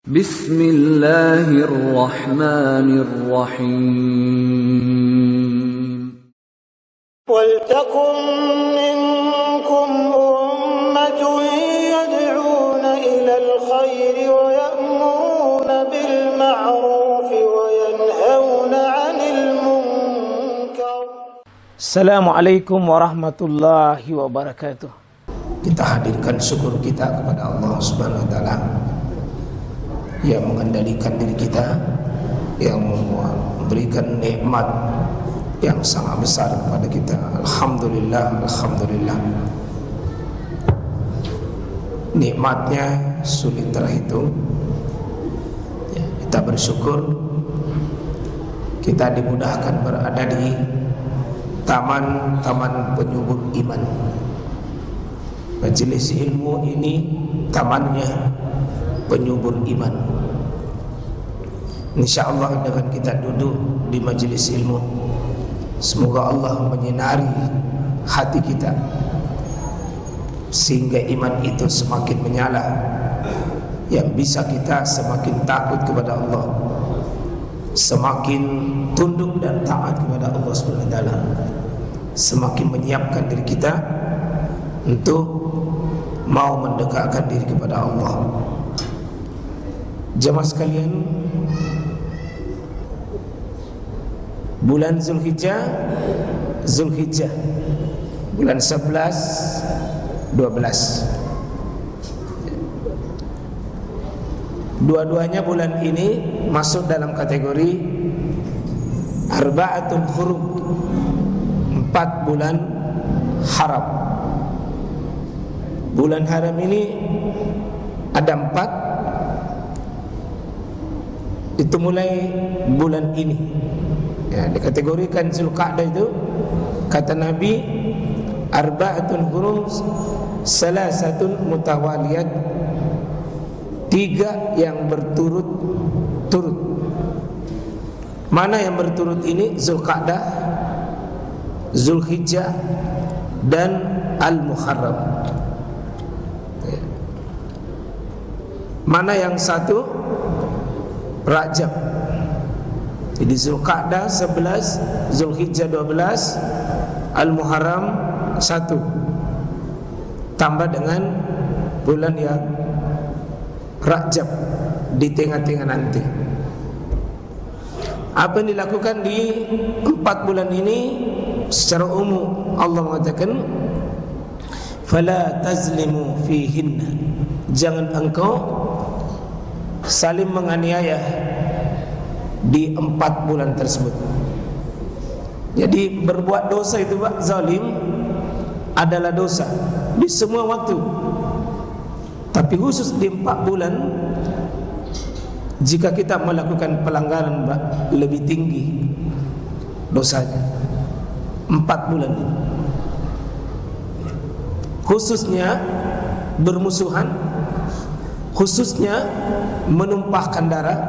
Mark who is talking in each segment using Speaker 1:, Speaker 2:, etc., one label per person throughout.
Speaker 1: Bismillahirrahmanirrahim.
Speaker 2: وَلْتَكُنْ مِنْكُمْ أُمَّةٌ يَدْعُونَ إِلَى الْخَيْرِ وَيَأْمُرُونَ بِالْمَعْرُوفِ وَيَنْهَوْنَ عَنِ الْمُنْكَرِ.
Speaker 3: Assalamualaikum warahmatullahi wabarakatuh.
Speaker 4: Kita hadirkan syukur kita kepada Allah Subhanahu wa taala yang mengendalikan diri kita, yang memberikan nikmat yang sangat besar kepada kita. Alhamdulillah, alhamdulillah. Nikmatnya sulit terhitung. Ya, kita bersyukur kita dimudahkan berada di taman-taman penyubur iman. Majelis ilmu ini tamannya penyubur iman. InsyaAllah dengan kita duduk di majelis ilmu, semoga Allah menyinari hati kita sehingga iman itu semakin menyala, yang bisa kita semakin takut kepada Allah, semakin tunduk dan taat kepada Allah SWT, semakin menyiapkan diri kita untuk mau mendekatkan diri kepada Allah. Jemaah sekalian, bulan Zulhijjah, bulan 11, 12. Dua-duanya bulan ini masuk dalam kategori Arba'atul Hurum, 4 bulan haram. Bulan haram ini ada 4. Itu mulai bulan ini. Ya, dikategorikan Zulqa'dah itu, kata Nabi, Arba'atul Hurum salasatun mutawaliyat, 3 yang berturut-turut. Mana yang berturut ini? Zulqa'dah, Zulhijjah, dan Al-Muharram. Mana yang satu? Rajab. Jadi Zulqa'dah 11, Zulhijjah 12, Al-Muharram 1. Tambah dengan bulan yang Rajab di tengah-tengah nanti. Apa yang dilakukan di 4 bulan ini? Secara umum Allah mengatakan, fala tazlimu fihinna, jangan engkau saling menganiaya di 4 bulan tersebut. Jadi berbuat dosa itu, Pak, zalim adalah dosa di semua waktu. Tapi khusus di 4 bulan, jika kita melakukan pelanggaran, Pak, lebih tinggi dosanya. 4 bulan ini khususnya bermusuhan, khususnya menumpahkan darah,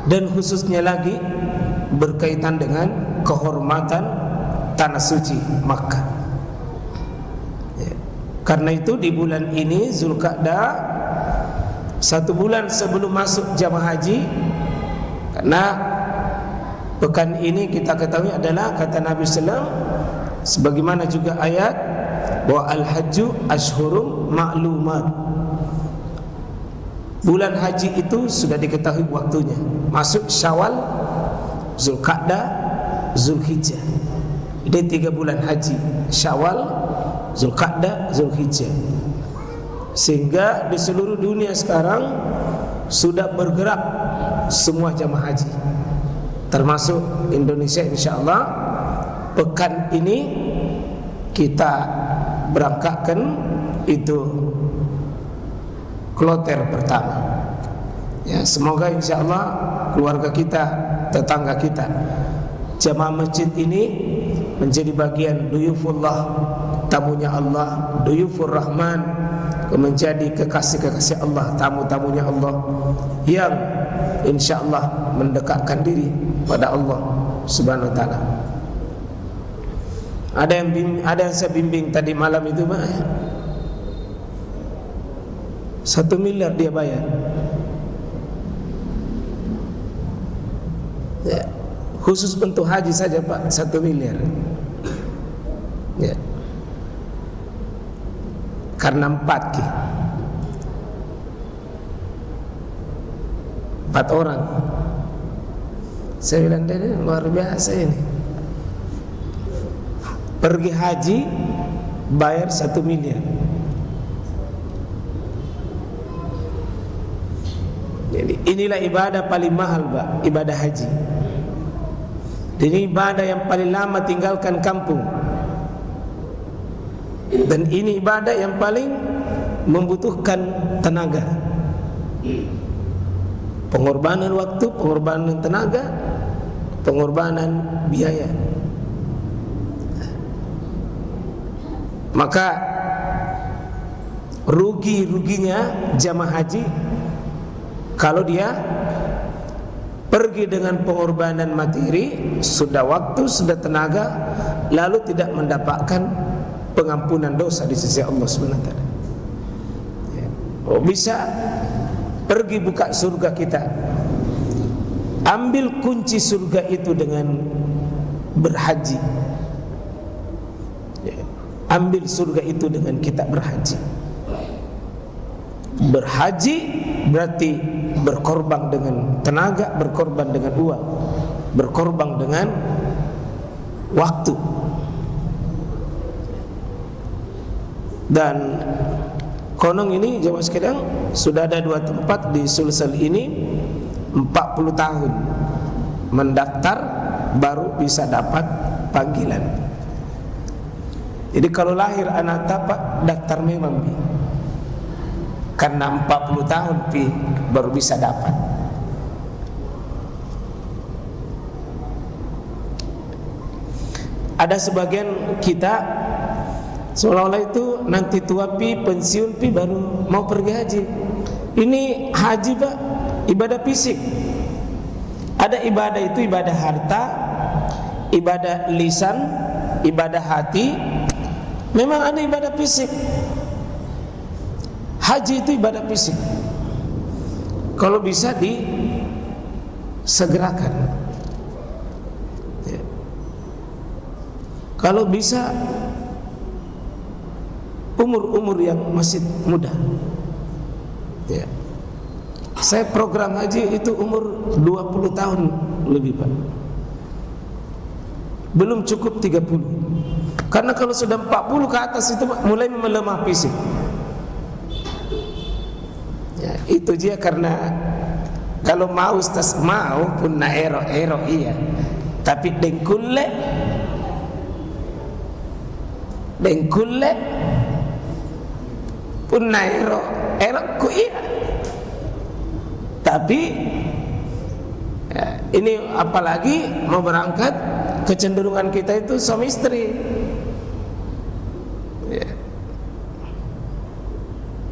Speaker 4: dan khususnya lagi berkaitan dengan kehormatan tanah suci Makkah. Ya. Karena itu di bulan ini Zulqa'dah, 1 bulan sebelum masuk jamaah haji, karena pekan ini kita ketahui adalah kata Nabi SAW, sebagaimana juga ayat, bahwa al-hajju ashhurum ma'lumat. Bulan haji itu sudah diketahui waktunya. Masuk Syawal, Zulqa'dah, Zulhijjah. Ini 3 bulan haji: Syawal, Zulqa'dah, Zulhijjah. Sehingga di seluruh dunia sekarang sudah bergerak semua jamaah haji, termasuk Indonesia. InsyaAllah pekan ini kita berangkatkan itu kloter pertama. Ya, semoga insyaallah keluarga kita, tetangga kita, jamaah masjid ini menjadi bagian duyufullah, tamunya Allah, duyufur rahman, menjadi kekasih-kekasih Allah, tamu-tamunya Allah yang insyaallah mendekatkan diri pada Allah Subhanahu wa taala. Ada yang saya bimbing tadi malam itu, Pak, 1 miliar dia bayar Ya. Khusus untuk haji saja Pak 1 miliar. Ya. Karena 4 orang. Saya bilang ini luar biasa ini. Pergi haji bayar 1 miliar. Jadi inilah ibadah paling mahal Pak, ibadah haji. Ini ibadah yang paling lama tinggalkan kampung. Dan ini ibadah yang paling membutuhkan tenaga, pengorbanan waktu, pengorbanan tenaga, pengorbanan biaya. Maka ruginya jamaah haji kalau dia pergi dengan pengorbanan materi, sudah waktu, sudah tenaga, lalu tidak mendapatkan pengampunan dosa di sisi Allah SWT. Oh, bisa pergi buka surga kita, ambil kunci surga itu dengan berhaji. Ambil surga itu dengan kita berhaji. Berhaji berarti berkorban dengan tenaga, berkorban dengan uang, berkorban dengan waktu. Dan konon ini jemaah sekalian, sudah ada 2 tempat di Sulsel ini 40 tahun mendaftar baru bisa dapat panggilan. Jadi kalau lahir anak tapak daftar memang Pi. Karena 40 tahun Pi baru bisa dapat. Ada sebagian kita seolah-olah itu nanti tua Pi, pensiun Pi baru mau pergi haji. Ini haji Pak, ibadah fisik. Ada ibadah itu ibadah harta, ibadah lisan, ibadah hati. Memang ada ibadah fisik. Haji itu ibadah fisik. Kalau bisa disegerakan. Ya. Kalau bisa umur-umur yang masih muda. Ya. Saya program haji itu umur 20 tahun lebih Pak. Belum cukup 30. Karena kalau sudah 40 ke atas itu mulai melemah fisik. Ya, itu dia karena kalau mau Ustaz mau pun na ero iya. Tapi dengkulle pun na ero ku iya. Tapi ya, ini apalagi mau berangkat, kecenderungan kita itu suami istri.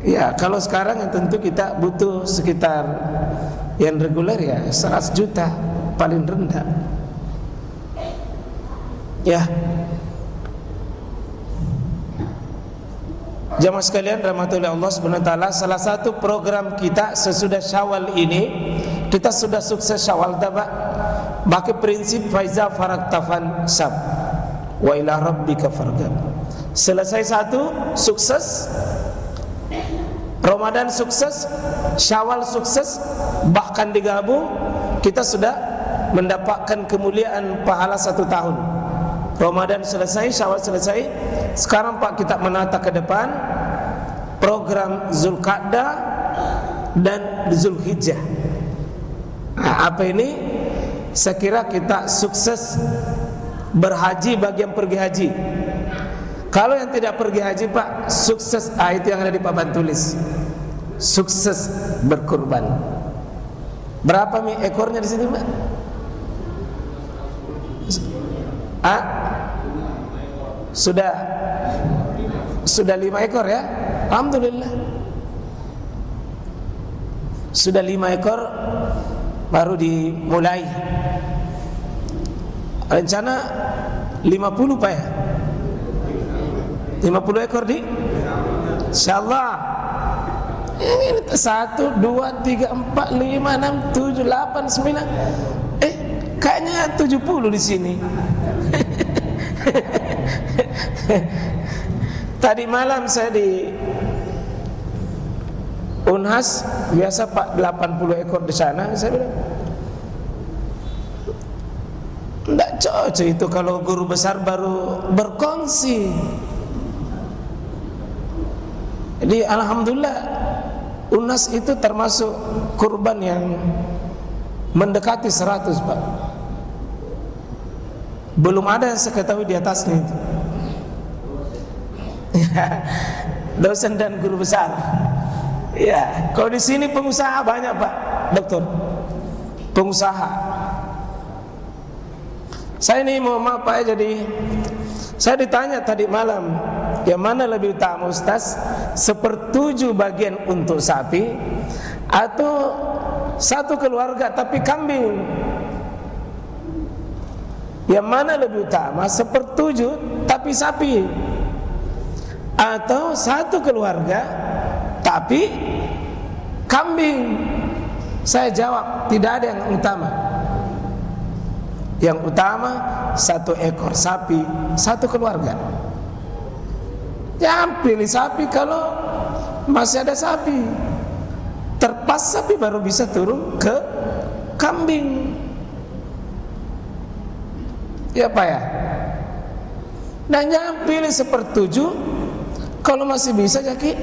Speaker 4: Ya, kalau sekarang ya tentu kita butuh sekitar yang reguler ya 100 juta paling rendah. Ya. Jamaah sekalian rahmatullahi Allah Subhanahu wa taala, salah satu program kita sesudah Syawal ini, kita sudah sukses Syawal Pak. Pakai prinsip faiza faraktafan sab wa ila rabbika farghab. Selesai satu sukses, Ramadan sukses, Syawal sukses, bahkan digabung kita sudah mendapatkan kemuliaan pahala 1 tahun. Ramadan selesai, Syawal selesai. Sekarang Pak kita menata ke depan program Zulqa'dah dan Zulhijjah. Nah, apa ini? Saya kira kita sukses berhaji bagi yang pergi haji. Kalau yang tidak pergi haji Pak, sukses, itu yang ada di papan tulis. Sukses berkurban. Berapa ekornya di sini Pak? Sudah 5 ekor ya? Alhamdulillah. Sudah 5 ekor baru dimulai. Rencana 50 Pak ya? 50 ekor di insyaallah. Ini 1, 2, 3, 4, 5, 6, 7, 8, 9. Kayaknya 70 di sini. Tadi malam saya di Unhas, biasa Pak 80 ekor di sana. Saya bilang, tidak cocok itu kalau guru besar baru berkongsi. Jadi alhamdulillah Unhas itu termasuk kurban yang mendekati 100 Pak. Belum ada yang saya ketahui di atasnya itu. Dosen dan guru besar. Ya, kalau di sini pengusaha banyak Pak, dokter. Pengusaha. Saya ini mau maaf Pak, jadi saya ditanya tadi malam, yang mana lebih utama Ustaz, 1/7 bagian untuk sapi atau satu keluarga tapi kambing? Yang mana lebih utama, 1/7 tapi sapi atau satu keluarga tapi kambing? Saya jawab, tidak ada yang utama. Yang utama 1 ekor sapi, satu keluarga. Jangan pilih sapi kalau masih ada sapi. Terpas sapi baru bisa turun ke kambing. Ya Pak ya. Dan jangan pilih 1/7. Kalau masih bisa jadi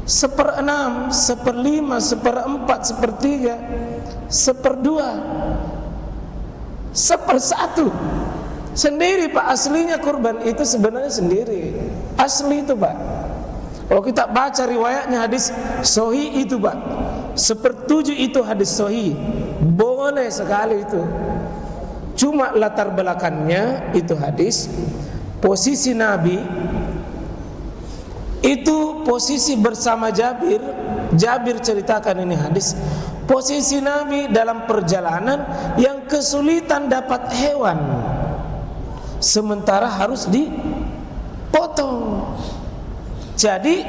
Speaker 4: 1/6, 1/5, 1/4, 1/3, 1/2, 1/1. Sendiri Pak, aslinya kurban itu sebenarnya sendiri. Asli itu Pak. Kalau kita baca riwayatnya hadis sahih itu Pak, 1/7 itu hadis sahih. Boleh sekali itu. Cuma latar belakangnya itu hadis, posisi Nabi itu posisi bersama Jabir. Jabir ceritakan ini hadis, posisi Nabi dalam perjalanan yang kesulitan dapat hewan, sementara harus dipotong. Jadi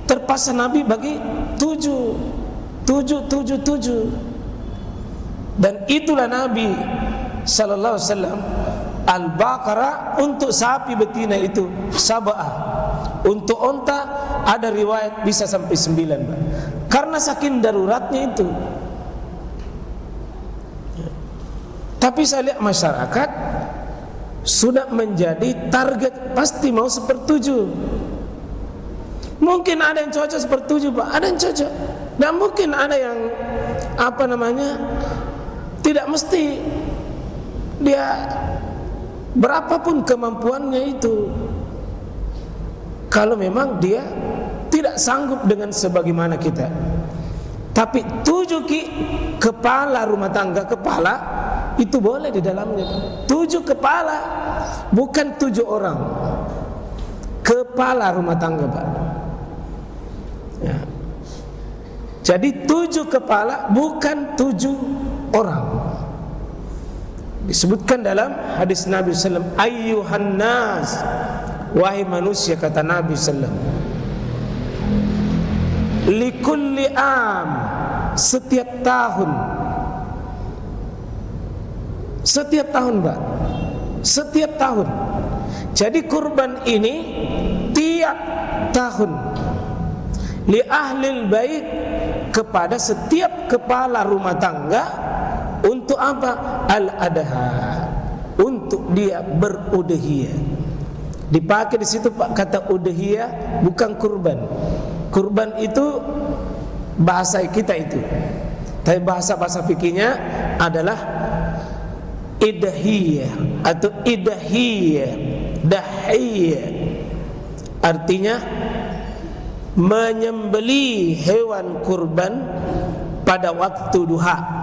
Speaker 4: terpaksa Nabi bagi 7. Dan itulah Nabi sallallahu alaihi wasallam, Al-Baqarah untuk sapi betina itu sab'ah. Untuk onta ada riwayat bisa sampai 9 Pak. Karena saking daruratnya itu. Tapi saya lihat masyarakat sudah menjadi target, pasti mau 1/7. Mungkin ada yang cocok 1/7 Pak, ada yang cocok. Dan mungkin ada yang tidak mesti. Dia berapapun kemampuannya itu, kalau memang dia tidak sanggup dengan sebagaimana kita. Tapi 7 kepala rumah tangga, kepala itu boleh di dalamnya. 7 kepala, bukan 7 orang. Kepala rumah tangga Pak ya. Jadi 7 kepala, bukan 7 orang. Disebutkan dalam hadis Nabi sallallahu alaihi wasallam, ayyuhan nas, wahai manusia, kata Nabi sallallahu alaihi wasallam, likulli am, setiap tahun Pak, setiap tahun. Jadi kurban ini tiap tahun, li ahlil bait, kepada setiap kepala rumah tangga. Untuk apa? Al-adha, untuk dia berudhiyah. Dipakai di situ Pak kata udhiyah, bukan kurban. Kurban itu bahasa kita itu, tapi bahasa fikihnya adalah idhiyah atau idhiyah, dahiyah. Artinya menyembelih hewan kurban pada waktu duha.